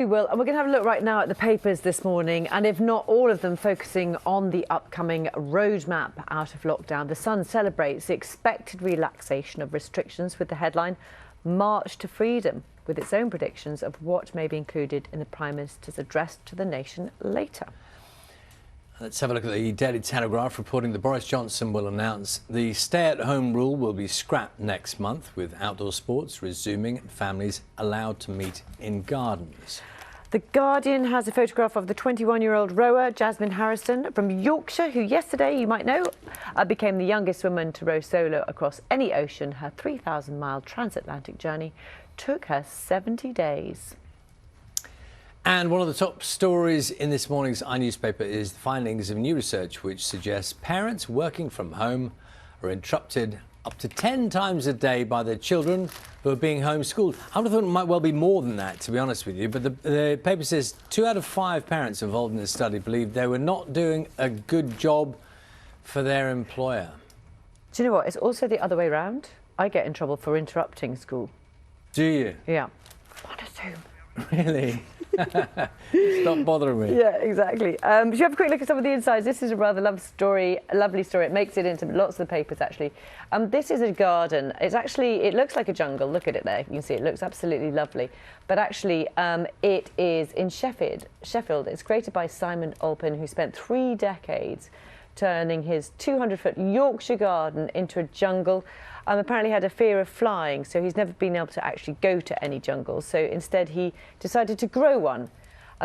We will, and we're going to have a look right now at the papers this morning, and if not all of them focusing on the upcoming roadmap out of lockdown. The Sun celebrates the expected relaxation of restrictions with the headline "March to Freedom," with its own predictions of what may be included in the Prime Minister's address to the nation later. Let's have a look at the Daily Telegraph reporting that Boris Johnson will announce the stay-at-home rule will be scrapped next month, with outdoor sports resuming and families allowed to meet in gardens. The Guardian has a photograph of the 21-year-old rower Jasmine Harrison from Yorkshire, who yesterday, you might know, became the youngest woman to row solo across any ocean. Her 3,000-mile transatlantic journey took her 70 days. And one of the top stories in this morning's iNewspaper is the findings of new research which suggests parents working from home are interrupted up to 10 times a day by their children who are being homeschooled. I would have thought it might well be more than that, to be honest with you, but the paper says 2 out of 5 parents involved in this study believed they were not doing a good job for their employer. Do you know what? It's also the other way round. I get in trouble for interrupting school. Do you? Yeah. I'm on a Zoom. Really? Stop bothering me. Yeah, exactly. Should we have a quick look at some of the insides? This is a rather lovely story. It makes it into lots of the papers, actually. This is a garden. It looks like a jungle. Look at it there. You can see it looks absolutely lovely. But actually, it is in Sheffield. It's created by Simon Alpin, who spent 3 decades turning his 200-foot Yorkshire garden into a jungle. Apparently had a fear of flying, so he's never been able to actually go to any jungles. So instead he decided to grow one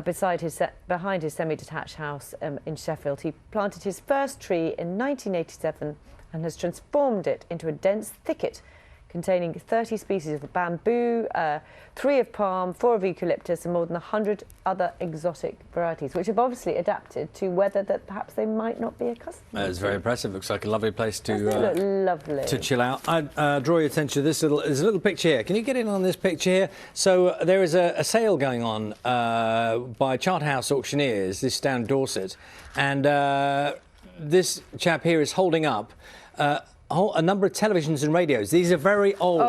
behind his semi-detached house in Sheffield. He planted his first tree in 1987 and has transformed it into a dense thicket containing 30 species of bamboo, 3 of palm, 4 of eucalyptus and more than 100 other exotic varieties, which have obviously adapted to weather that perhaps they might not be accustomed to. It's very impressive. Looks like a lovely place to lovely. chill out. I draw your attention to this there's a little picture here. Can you get in on this picture here? So there is a sale going on by Charterhouse Auctioneers, this down Dorset, and this chap here is holding up a number of televisions and radios. These are very old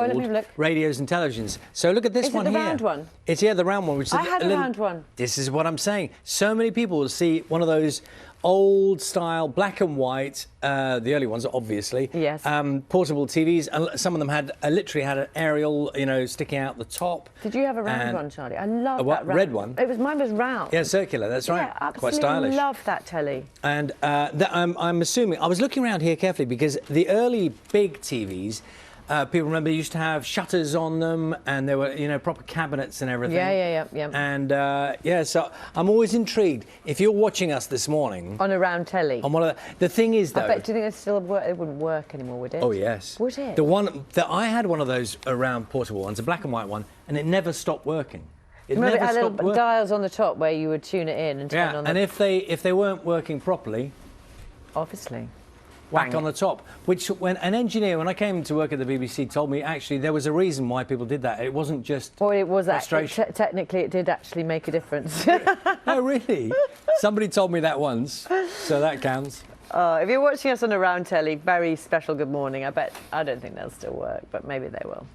radios and televisions. So look at this one here. Is it the round one? It's, yeah, the round one. Which is I had a round one. This is what I'm saying. So many people will see one of those old-style, black and white, the early ones, obviously. Yes. Portable TVs, and some of them had literally had an aerial, sticking out the top. Did you have a round one, Charlie? I love that round. Red one? Mine was round. Yeah, circular. That's right. Yeah, absolutely. Quite stylish. Love that telly. And I'm assuming I was looking around here carefully because the early big TVs. People remember used to have shutters on them, and there were, proper cabinets and everything. Yeah. And yeah, so I'm always intrigued. If you're watching us this morning on a round telly, on one of the thing is though, do you think it wouldn't work anymore, would it? Oh yes. Would it? The one that I had, one of those round portable ones, a black and white one, and it never stopped working. It had little dials on the top where you would tune it in and turn on. And if they weren't working properly, obviously. Whack on the top, which when an engineer, when I came to work at the BBC, told me actually there was a reason why people did that. It wasn't just well, it was frustration. Technically, it did actually make a difference. Oh, really? Somebody told me that once, so that counts. If you're watching us on a round telly, very special good morning. I don't think they'll still work, but maybe they will.